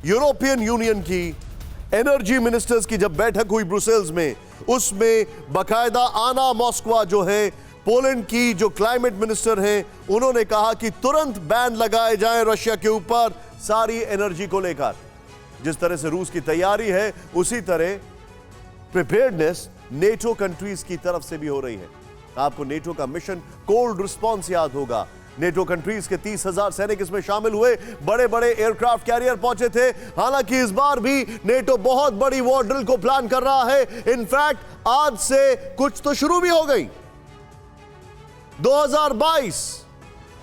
European union की energy ministers की जब बैठक हुई ब्रुसेल्स में, उसमें बकायदा आना मॉस्कवा जो है, पोलैंड की जो क्लाइमेट मिनिस्टर हैं, उन्होंने कहा कि तुरंत बैन लगाए जाएं रशिया के ऊपर सारी एनर्जी को लेकर। जिस तरह से रूस की तैयारी है, उसी तरह प्रिपेयर्डनेस नेटो कंट्रीज की तरफ से भी हो रही है। आपको नेटो का मिशन कोल्ड रिस्पॉन्स याद होगा। नेटो कंट्रीज के 30,000 सैनिक इसमें शामिल हुए, बड़े बड़े एयरक्राफ्ट कैरियर पहुंचे थे। हालांकि इस बार भी नेटो बहुत बड़ी वॉर ड्रिल को प्लान कर रहा है। इनफैक्ट आज से कुछ तो शुरू भी हो गई। 2022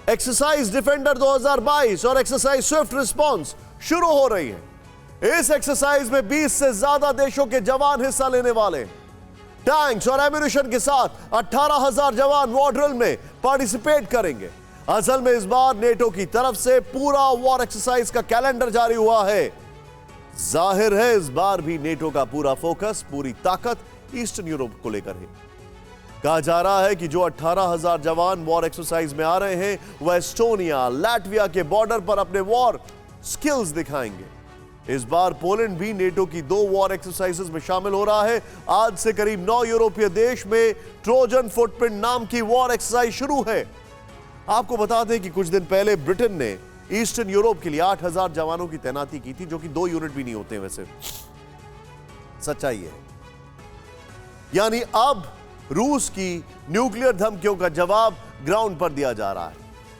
एक्सरसाइज डिफेंडर 2022 और एक्सरसाइज स्विफ्ट रिस्पॉन्स शुरू हो रही है। इस एक्सरसाइज में 20 से ज्यादा देशों के जवान हिस्सा लेने वाले। टैंक्स और एम्यूनिशन के साथ 18,000 जवान वॉर ड्रिल में पार्टिसिपेट करेंगे। असल में इस बार नेटो की तरफ से पूरा वॉर एक्सरसाइज का कैलेंडर जारी हुआ है। जाहिर है इस बार भी नेटो का पूरा फोकस, पूरी ताकत ईस्टर्न यूरोप को लेकर है। कहा जा रहा है कि जो 18,000 जवान वॉर एक्सरसाइज में आ रहे हैं, वह एस्टोनिया, लैटविया के बॉर्डर पर अपने वॉर स्किल्स दिखाएंगे। इस बार पोलैंड भी नेटो की 2 वॉर एक्सरसाइजेस में शामिल हो रहा है। आज से करीब 9 यूरोपीय देश में ट्रोजन फुटप्रिंट नाम की वॉर एक्सरसाइज शुरू है। आपको बता दें कि कुछ दिन पहले ब्रिटेन ने ईस्टर्न यूरोप के लिए 8,000 जवानों की तैनाती की थी, जो कि 2 यूनिट भी नहीं होते वैसे। सच्चाई है। यानी अब रूस की न्यूक्लियर धमकियों का जवाब ग्राउंड पर दिया जा रहा है।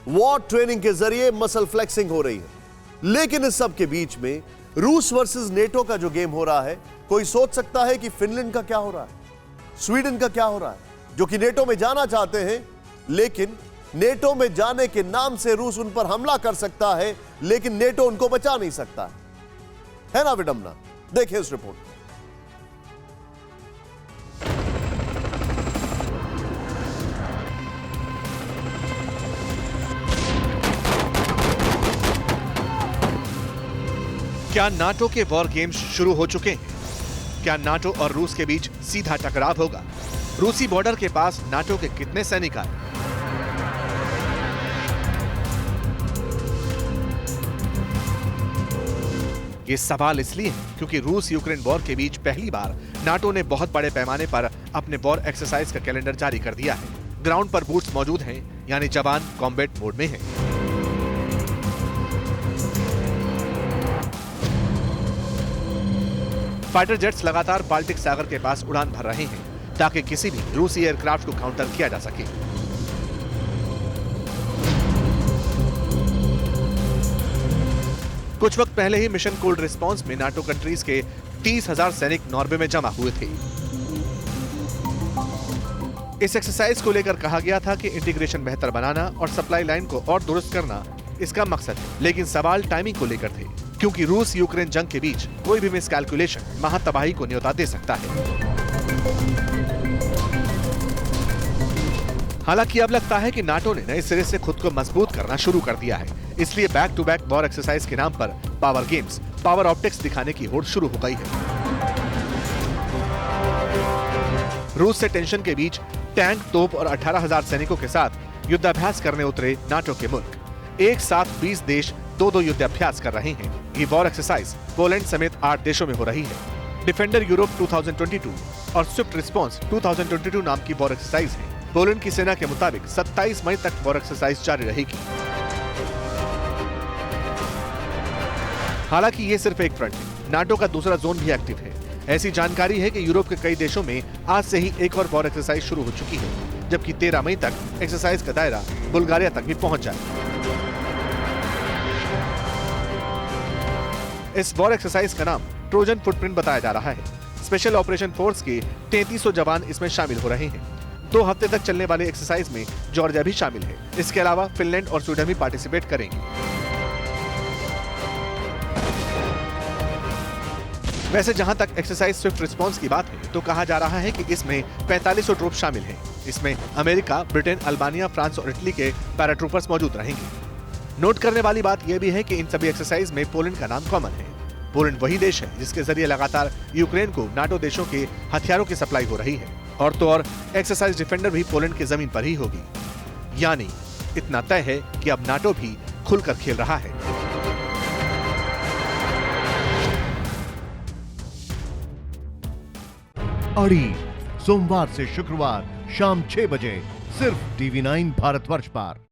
वॉर ट्रेनिंग के जरिए मसल फ्लेक्सिंग हो रही है। लेकिन इस सब के बीच में रूस वर्सेस नेटो का जो गेम हो रहा है, कोई सोच सकता है कि फिनलैंड का क्या हो रहा है, स्वीडन का क्या हो रहा है, जो कि नेटो में जाना चाहते हैं, लेकिन नेटो में जाने के नाम से रूस उन पर हमला कर सकता है, लेकिन नेटो उनको बचा नहीं सकता है ना विडंबना। देखिए इस रिपोर्ट। क्या नाटो के वॉर गेम्स शुरू हो चुके हैं? क्या नाटो और रूस के बीच सीधा टकराव होगा? रूसी बॉर्डर के पास नाटो के कितने सैनिक आए? ये सवाल इसलिए है क्योंकि रूस यूक्रेन वॉर के बीच पहली बार नाटो ने बहुत बड़े पैमाने पर अपने वॉर एक्सरसाइज का कैलेंडर जारी कर दिया है। ग्राउंड पर बूट्स मौजूद हैं, यानी जवान कॉम्बैट मोड में हैं। फाइटर जेट्स लगातार बाल्टिक सागर के पास उड़ान भर रहे हैं ताकि किसी भी रूसी एयरक्राफ्ट को काउंटर किया जा सके। कुछ वक्त पहले ही मिशन कोल्ड रिस्पॉन्स में नाटो कंट्रीज के 30,000 सैनिक नॉर्वे में जमा हुए थे। इस एक्सरसाइज को लेकर कहा गया था कि इंटीग्रेशन बेहतर बनाना और सप्लाई लाइन को और दुरुस्त करना इसका मकसद है, लेकिन सवाल टाइमिंग को लेकर थे, क्योंकि रूस यूक्रेन जंग के बीच कोई भी मिसकैलकुलेशन महातबाही को न्योता दे सकता है। हालांकि अब लगता है कि नाटो ने नए सिरे से खुद को मजबूत करना शुरू कर दिया है, इसलिए back to back war exercise के नाम पर पावर गेम्स, पावर ऑप्टिक्स दिखाने की होड़ शुरू हो गई है। रूस से टेंशन के बीच टैंक, तोप और 18,000 सैनिकों के साथ युद्धाभ्यास करने उतरे नाटो के मुल्क। एक साथ 20 देश 2-2 युद्धाभ्यास कर रहे हैं। ये वॉर एक्सरसाइज पोलैंड समेत 8 देशों में हो रही है। डिफेंडर यूरोप 2022 और स्विफ्ट रिस्पॉन्स 2022 नाम की वॉर एक्सरसाइज है। पोलैंड की सेना के मुताबिक 27 मई तक वॉर एक्सरसाइज जारी रहेगी। हालांकि ये सिर्फ एक फ्रंट है, नाटो का दूसरा जोन भी एक्टिव है। ऐसी जानकारी है कि यूरोप के कई देशों में आज से ही एक और वॉर एक्सरसाइज शुरू हो चुकी है, जबकि 13 मई तक एक्सरसाइज का दायरा बुल्गारिया तक भी पहुंच जाए। इस वॉर एक्सरसाइज का नाम ट्रोजन फुटप्रिंट बताया जा रहा है। स्पेशल ऑपरेशन फोर्स के 3300 जवान इसमें शामिल हो रहे हैं। 2 हफ्ते तक चलने वाले एक्सरसाइज में जॉर्जिया भी शामिल है। इसके अलावा फिनलैंड और स्वीडन भी पार्टिसिपेट करेंगे। वैसे जहां तक एक्सरसाइज स्विफ्ट रिस्पॉन्स की बात है, तो कहा जा रहा है कि इसमें 4500 ट्रूप शामिल हैं। इसमें अमेरिका, ब्रिटेन, अल्बानिया, फ्रांस और इटली के पैराट्रूपर्स मौजूद रहेंगे। नोट करने वाली बात यह भी है कि इन सभी एक्सरसाइज में पोलैंड का नाम कॉमन है। पोलैंड वही देश है जिसके जरिए लगातार यूक्रेन को नाटो देशों के हथियारों की सप्लाई हो रही है। और तो और एक्सरसाइज डिफेंडर भी पोलैंड की जमीन पर ही होगी। यानी इतना तय है कि अब नाटो भी खुलकर खेल रहा है। अड़ी, सोमवार से शुक्रवार शाम 6 बजे सिर्फ TV9 भारतवर्ष पर।